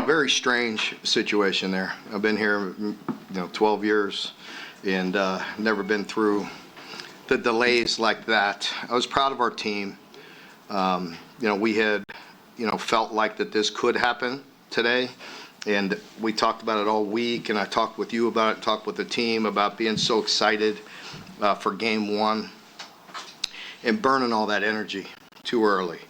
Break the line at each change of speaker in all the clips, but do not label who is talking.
Very strange situation there. I've been here, 12 years and never been through the delays like that. I was proud of our team. We had, felt like that this could happen today. And we talked about it all week, and I talked with you about it, talked with the team about being so excited for game one and burning all that energy too early.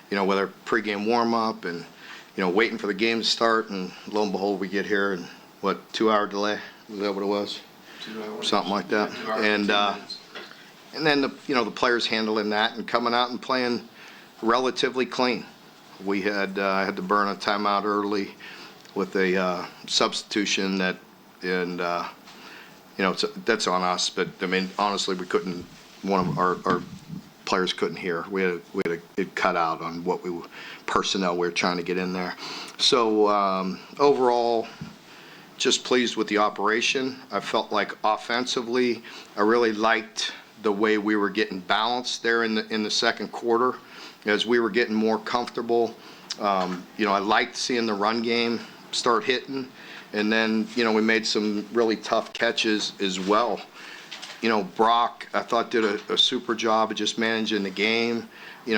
Whether pregame warm-up and, waiting for the game to start, and lo and behold, we get here, and 2-hour delay? Was that what it was?
2 hours.
Something like that. And then the players handling that and coming out and playing relatively clean. We had to burn a timeout early with a substitution that's on us. But I mean, honestly, we couldn't. One of our players couldn't hear. We had it cut out on personnel we were trying to get in there. So overall, just pleased with the operation. I felt like offensively, I really liked the way we were getting balanced there in the second quarter as we were getting more comfortable. I liked seeing the run game start hitting, and then we made some really tough catches as well. Brock, I thought, did a super job of just managing the game.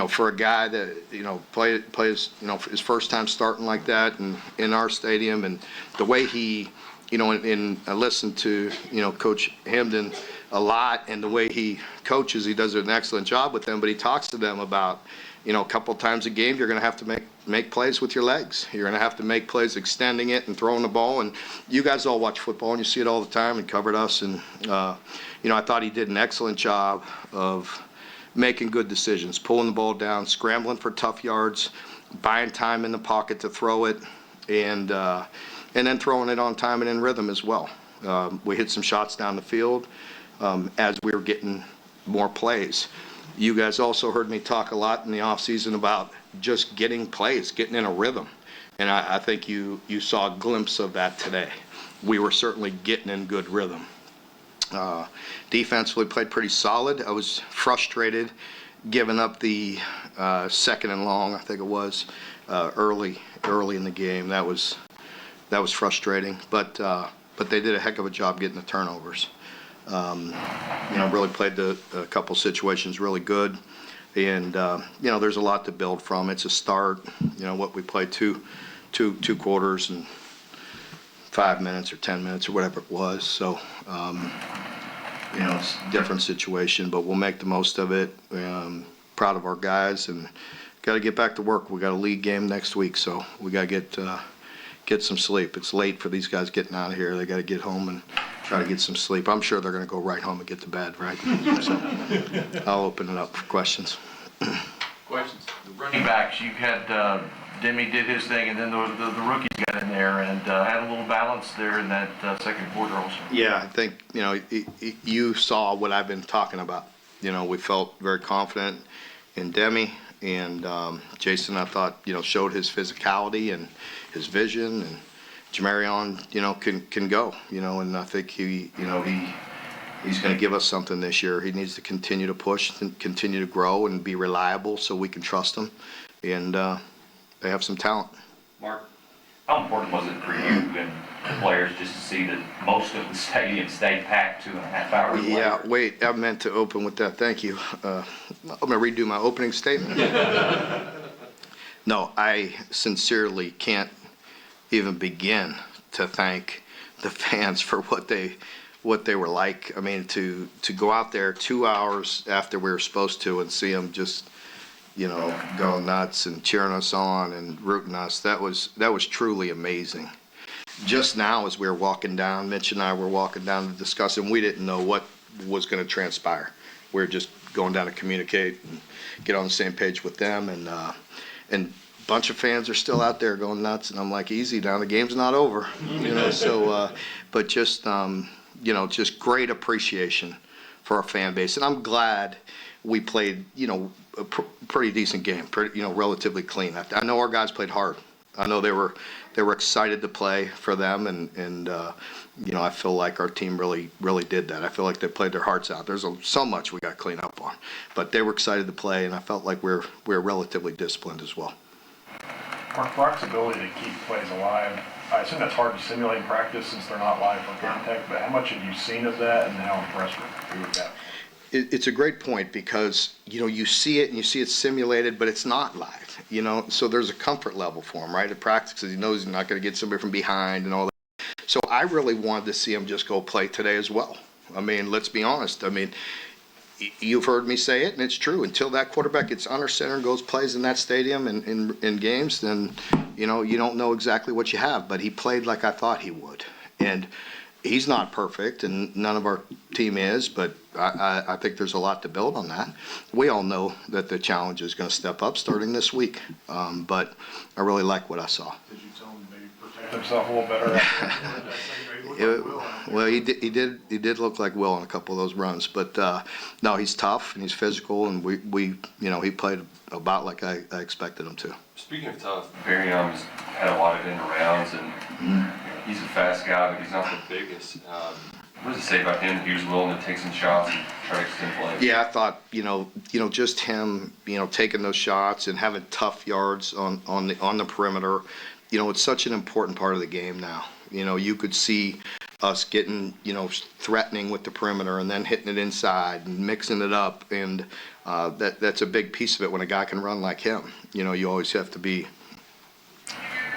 For a guy that plays his first time starting like that in our stadium, and the way he, and I listened to Coach Hamden a lot, and the way he coaches, he does an excellent job with them. But he talks to them about a couple times a game you're going to have to make plays with your legs. You're going to have to make plays extending it and throwing the ball. And you guys all watch football and you see it all the time and covered us. And I thought he did an excellent job of making good decisions, pulling the ball down, scrambling for tough yards, buying time in the pocket to throw it, and then throwing it on time and in rhythm as well. We hit some shots down the field as we were getting more plays. You guys also heard me talk a lot in the offseason about just getting plays, getting in a rhythm. And I think you saw a glimpse of that today. We were certainly getting in good rhythm. Defensively played pretty solid. I was frustrated giving up the second and long, I think it was, early in the game. That was frustrating. But they did a heck of a job getting the turnovers. Really played a couple situations really good. And, there's a lot to build from. It's a start. What we played two quarters and 5 minutes or 10 minutes or whatever it was. So, it's a different situation, but we'll make the most of it. Proud of our guys, and got to get back to work. We got a league game next week, so we got to get some sleep. It's late for these guys getting out of here. They got to get home and try to get some sleep. I'm sure they're going to go right home and get to bed, right? So I'll open it up for questions.
Questions? The running backs, you had Demi did his thing, and then the rookies got in there and had a little balance there in that second quarter also. Yeah,
I think, you saw what I've been talking about. We felt very confident in Demi, and Jason, I thought, showed his physicality and his vision, and Jamarion, can go, and I think he's going to give us something this year. He needs to continue to push and continue to grow and be reliable so we can trust him, and they have some talent.
Mark, how important was it for you and the players just to see that most of the stadium stayed packed 2.5 hours later?
Yeah, wait, I meant to open with that. Thank you. I'm going to redo my opening statement. No, I sincerely can't even begin to thank the fans for what they were like. I mean, to go out there 2 hours after we were supposed to and see them just, going nuts and cheering us on and rooting us, that was truly amazing. Just now, as we were walking down, Mitch and I were walking down to discuss, and we didn't know what was going to transpire. We were just going down to communicate and get on the same page with them, and bunch of fans are still out there going nuts, and I'm like, easy now, the game's not over, so but just just great appreciation for our fan base, and I'm glad we played a pretty decent game, relatively clean. I know our guys played hard. I know they were excited to play for them, and I feel like our team really did that. I feel like they played their hearts out. There's so much we got to clean up on, but they were excited to play, and I felt like we're relatively disciplined as well.
Brock's ability to keep plays alive, I assume that's hard to simulate in practice since they're not live for contact, but how much have you seen of that and how impressed are you with that?
It's a great point because, you see it and you see it simulated, but it's not live, so there's a comfort level for him, right? At practice, 'cause he knows he's not going to get somebody from behind and all that. So I really wanted to see him just go play today as well. I mean, let's be honest. I mean, you've heard me say it, and it's true. Until that quarterback gets under center and goes plays in that stadium in games, then, you don't know exactly what you have. But he played like I thought he would. And he's not perfect, and none of our team is, but I think there's a lot to build on that. We all know that the challenge is going to step up starting this week, but I really like what I saw.
Did you tell him to maybe protect himself a little better?
Well, he did look like Will on a couple of those runs, but no, he's tough and he's physical, and we he played about like I expected him to.
Speaking of tough,
Barium's had a lot of end arounds, and he's a fast guy, but he's not the
biggest.
What does it say about him? He was willing to take some shots and try to extend plays.
Yeah, I thought just him taking those shots and having tough yards on the perimeter. It's such an important part of the game now. You could see us getting threatening with the perimeter and then hitting it inside and mixing it up, and that's a big piece of it when a guy can run like him. You always have to be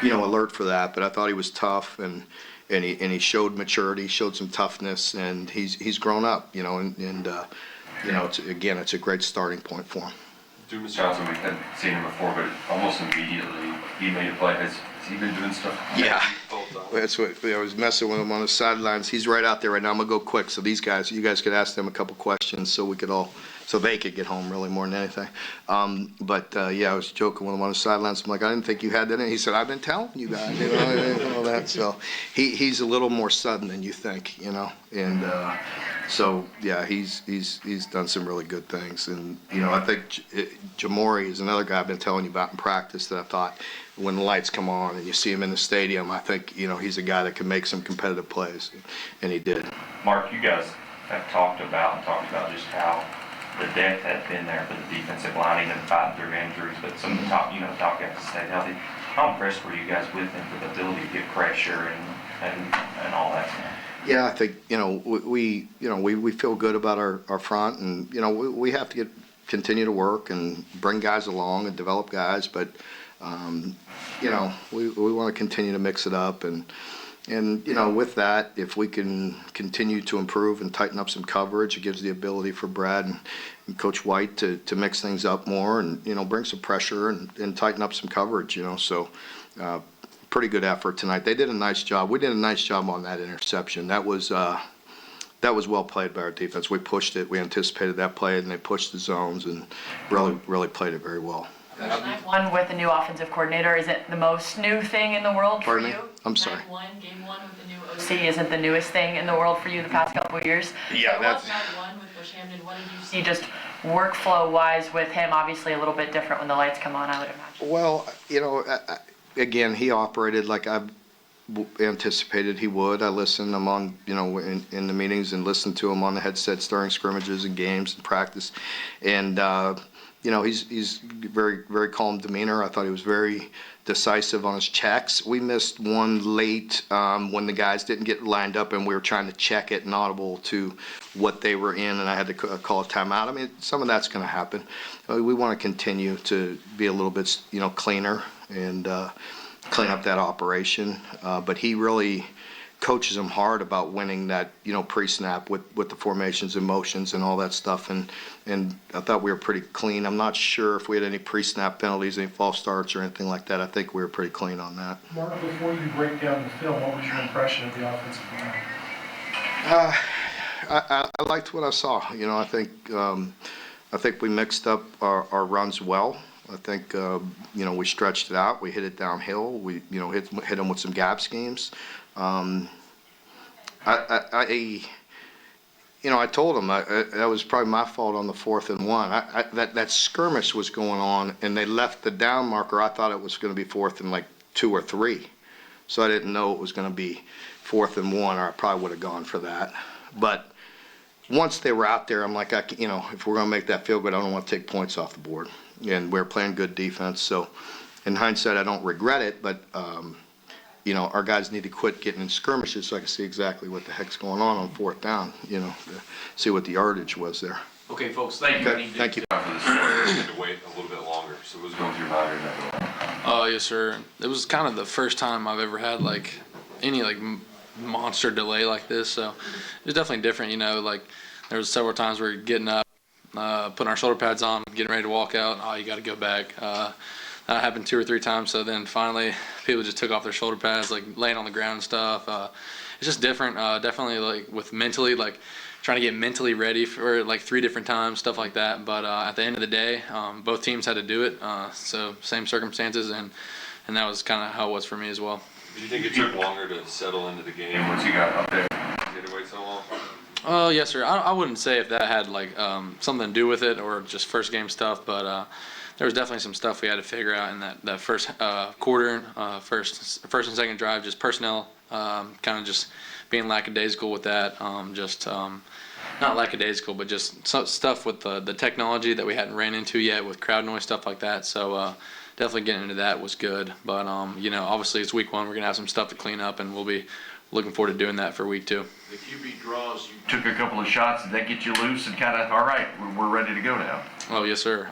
alert for that. But I thought he was tough, and he showed maturity, showed some toughness, and he's grown up. It's a great starting point for him.
Dumas-Johnson, we hadn't seen him before, but almost immediately he made a play. Has he been doing stuff?
Yeah, that's what I was messing with him on the sidelines. He's right out there right now. I'm gonna go quick, so you guys could ask them a couple questions, so they could get home really more than anything. I was joking with him on the sidelines. I'm like, I didn't think you had that in. He said, I've been telling you guys, all that. So he's a little more sudden than you think, and so yeah, he's done some really good things, and I think Jamori is another guy I've been telling you about in practice that I thought when the lights come on and you see him in the stadium, I think he's a guy that can make some competitive plays, and he did.
Mark, you guys have talked about just how the depth has been there for the defensive line, even fighting through injuries, but some of the top guys stayed healthy. How impressed were you guys with him for the ability to get pressure and all that?
Yeah, I think we feel good about our front, and we have to continue to work and bring guys along and develop guys, but we want to continue to mix it up, and with that, if we can continue to improve and tighten up some coverage, it gives the ability for Brad and Coach White to mix things up more and bring some pressure and tighten up some coverage. So pretty good effort tonight. They did a nice job. We did a nice job on that interception. That was well played by our defense. We pushed it. We anticipated that play, and they pushed the zones and really played it very well.
Night one with the new offensive coordinator isn't the most new thing in the world for you.
Pardon me? I'm sorry.
Game one with the new OC isn't the newest thing in the world for you the past couple of years.
Yeah,
that's night one with Bush Hamden. What did you see just workflow-wise with him? Obviously a little bit different when the lights come on, I would imagine.
Well, again, he operated like I anticipated he would. I listened. I'm on, in the meetings and listened to him on the headsets during scrimmages and games and practice, and he's very, very calm demeanor. I thought he was very decisive on his checks. We missed one late when the guys didn't get lined up and we were trying to check it and audible to what they were in, and I had to call a timeout. I mean, some of that's going to happen. We want to continue to be a little bit, cleaner and clean up that operation. But he really coaches them hard about winning that, pre-snap with the formations and motions and all that stuff. And I thought we were pretty clean. I'm not sure if we had any pre-snap penalties, any false starts or anything like that. I think we were pretty clean on that.
Mark, before you break down the film, what was your impression of the offensive line?
I liked what I saw. I think we mixed up our runs well. I think we stretched it out. We hit it downhill. We hit them with some gap schemes. I told him that was probably my fault on the 4th and 1. That skirmish was going on, and they left the down marker. I thought it was going to be 4th and like 2 or 3, so I didn't know it was going to be 4th and 1, or I probably would have gone for that. But once they were out there, I'm like, if we're going to make that field goal, I don't want to take points off the board. And we're playing good defense, so in hindsight, I don't regret it, but, you know, our guys need to quit getting in skirmishes so I can see exactly what the heck's going on 4th down, you know, to see what the yardage was there.
Okay, folks, thank you.
Okay, thank you.
For this story, we had to wait a little bit longer, so it was going through your mind during that.
Oh, yes, sir. It was kind of the first time I've ever had like any like monster delay like this, so it was definitely different. You know, like there was several times we were getting up, putting our shoulder pads on, getting ready to walk out. Oh, you got to go back. That happened 2 or 3 times. So then finally, people just took off their shoulder pads, like laying on the ground and stuff. It's just different. Definitely like with mentally, like trying to get mentally ready for like 3 different times, stuff like that. But at the end of the day, both teams had to do it. So same circumstances, and that was kind of how it was for me as well.
Do you think it took longer to settle into the game once you got up there? Did it wait so long?
Oh, yes, sir. I wouldn't say if that had like something to do with it or just first game stuff, but there was definitely some stuff we had to figure out in that first quarter, first and second drive, just personnel, kind of just being lackadaisical with that, not lackadaisical, but just stuff with the technology that we hadn't ran into yet with crowd noise, stuff like that. So definitely getting into that was good. But, you know, obviously it's week 1. We're going to have some stuff to clean up, and we'll be looking forward to doing that for week 2.
The QB draws, you took a couple of shots. Did that get you loose and kind of, all right, we're ready to go now?
Oh, yes, sir.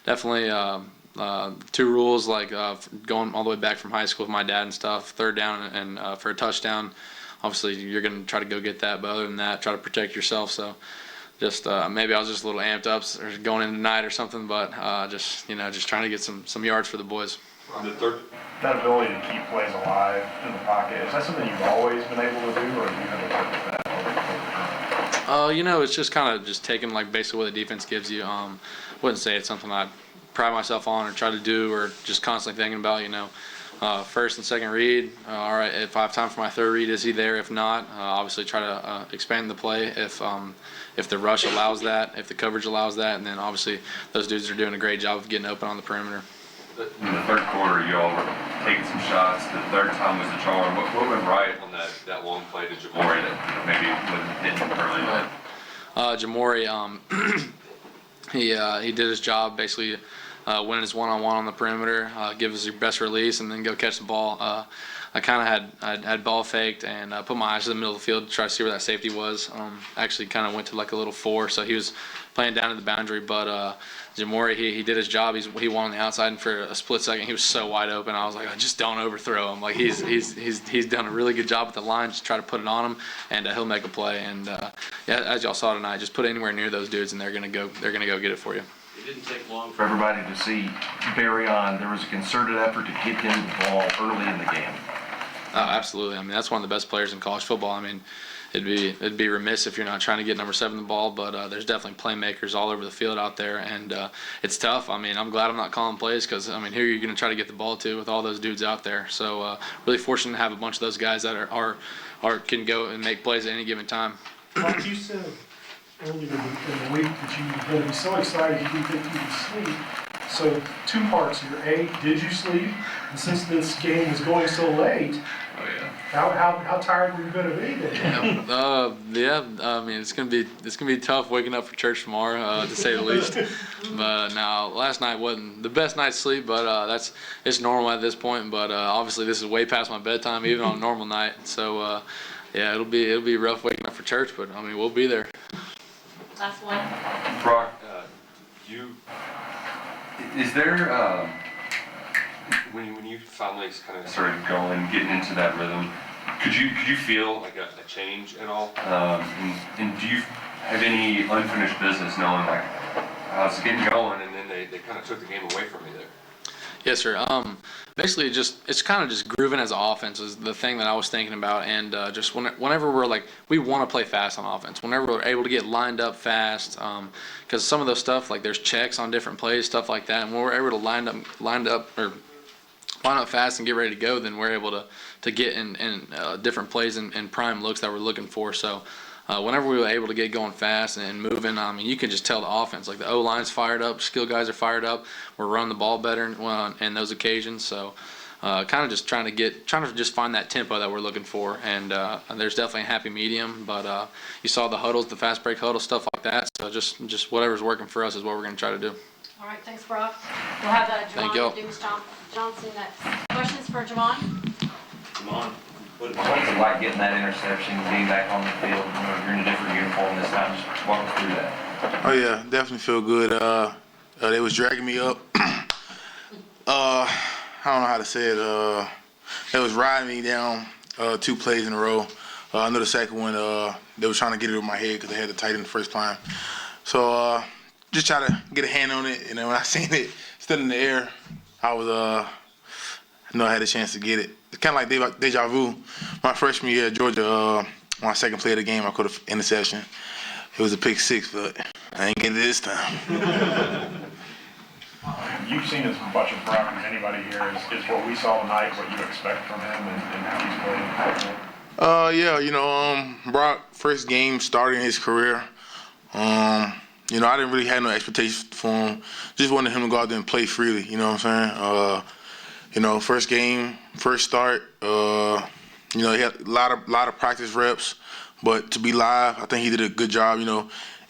Definitely 2 rules, like going all the way back from high school with my dad and stuff, 3rd down and for a touchdown. Obviously, you're going to try to go get that, but other than that, try to protect yourself. So just maybe I was just a little amped up or going into night or something, but just trying to get some yards for the boys.
That ability to keep plays alive in the pocket, is that something you've always been able to do, or have you had to work with that?
You know, it's just kind of just taking like basically what the defense gives you. Wouldn't say it's something I pride myself on or try to do or just constantly thinking about. You know, first and second read. All right, if I have time for my 3rd read, is he there? If not, obviously try to expand the play if the rush allows that, if the coverage allows that, and then obviously those dudes are doing a great job of getting open on the perimeter.
In the 3rd quarter, you all were taking some shots. The 3rd time was the charm. What went right on that long play to Jamori that maybe wouldn't hit early?
Jamori, he did his job basically, winning his one-on-one on the perimeter, give us your best release, and then go catch the ball. I kind of had ball faked and put my eyes in the middle of the field to try to see where that safety was. Actually kind of went to like a little 4, so he was playing down to the boundary, but Jamori, he did his job. He won on the outside, and for a split second, he was so wide open. I was like, just don't overthrow him. Like he's done a really good job at the line. Just try to put it on him, and he'll make a play. And yeah, as y'all saw tonight, just put it anywhere near those dudes, and they're gonna go get it for you.
It didn't take long for everybody to see Barry on. There was a concerted effort to get him the ball early in the game.
Oh, absolutely. I mean, that's one of the best players in college football. I mean, it'd be remiss if you're not trying to get number 7 the ball, but there's definitely playmakers all over the field out there, and it's tough. I mean, I'm glad I'm not calling plays because, I mean, who are you going to try to get the ball to with all those dudes out there? So really fortunate to have a bunch of those guys that are can go and make plays at any given time.
Like you said earlier in the week that you were going to be so excited you didn't think you could sleep. So 2 parts here. A, did you sleep? And since this game is going so late,
Oh yeah.
how tired were you going to be then?
Yeah. I mean, it's gonna be tough waking up for church tomorrow, to say the least. But now, last night wasn't the best night's sleep, but it's normal at this point. But obviously, this is way past my bedtime, even on a normal night. So yeah, it'll be rough waking up for church, but I mean, we'll be there.
Last one.
Brock, is there when you finally kind of started going, getting into that rhythm, could you feel like a change at all? And do you have any unfinished business knowing like I was getting going and then they kind of took the game away from me there?
Yes, sir. Basically, it's kind of just grooving as an offense is the thing that I was thinking about, and just whenever we're like, we want to play fast on offense. Whenever we're able to get lined up fast, because some of those stuff like there's checks on different plays, stuff like that, and when we're able to line up fast and get ready to go, then we're able to get in different plays and prime looks that we're looking for. So. Whenever we were able to get going fast and moving, I mean, you can just tell the offense, like the O-line's fired up, skill guys are fired up, we're running the ball better in those occasions. So kind of just trying to just find that tempo that we're looking for. And there's definitely a happy medium, but you saw the huddles, the fast break huddle, stuff like that. So just whatever's working for us is what we're going to try to do.
All right, thanks, Brock. We'll have
Thank y'all.
Javon Dumas-Johnson next. Questions for Javon?
What's it like getting that interception, being back on the field? You're in a different uniform this time. Just walk us through that.
Oh yeah, definitely feel good. They was dragging me up. I don't know how to say it. They was riding me down 2 plays in a row. I know the second one, they were trying to get it over my head because they had the tight end the first time. So just try to get a hand on it. And then when I seen it still in the air, I was I know I had a chance to get it. It's kind of like deja vu. My freshman year at Georgia, my second play of the game, I caught an interception. It was a pick 6, but I ain't get it this time.
You've seen as much of Brock as anybody here. Is what we saw tonight what you expect from him and how he's playing?
Yeah, Brock, first game starting his career. I didn't really have no expectations for him. Just wanted him to go out there and play freely, you know what I'm saying? First game, first start, he had a lot of practice reps, but to be live, I think he did a good job,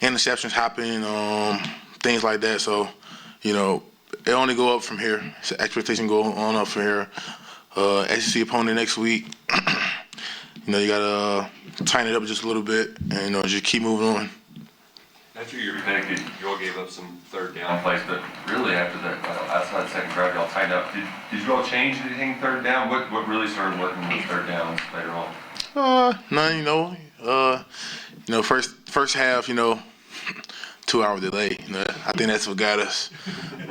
interceptions happen, things like that. So, it only go up from here. So expectation go on up from here. SEC opponent next week. You gotta tighten it up just a little bit and just keep moving on.
After your pick, you all gave up some third down
Plays, but really after that, outside the second drive, y'all tightened up. Did you all change anything third down? What really started working with third downs later on?
None, first half, 2-hour delay. I think that's what got us.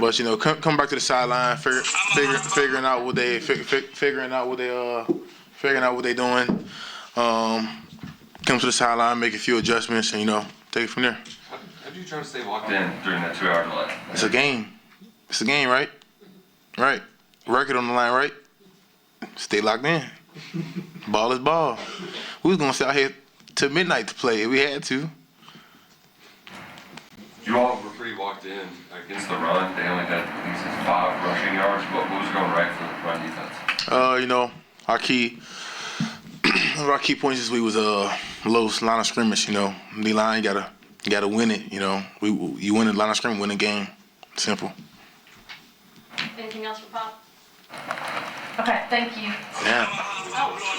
But come back to the sideline, figuring out what they doing. Come to the sideline, make a few adjustments, and take it from there.
How do you try to stay locked in during that 2-hour delay?
It's a game. It's a game, right? Right. Record on the line, right? Stay locked in. Ball is ball. We was gonna stay out here till midnight to play if we had to.
You all were pretty locked in against the run. They only had, I think, 5 rushing yards. What was going right for the run defense?
Our key points this week was low line of scrimmage. The line you gotta win it. You win the line of scrimmage, win the game. Simple.
Anything else for Pop?
Okay, thank you.
Yeah.
Oh.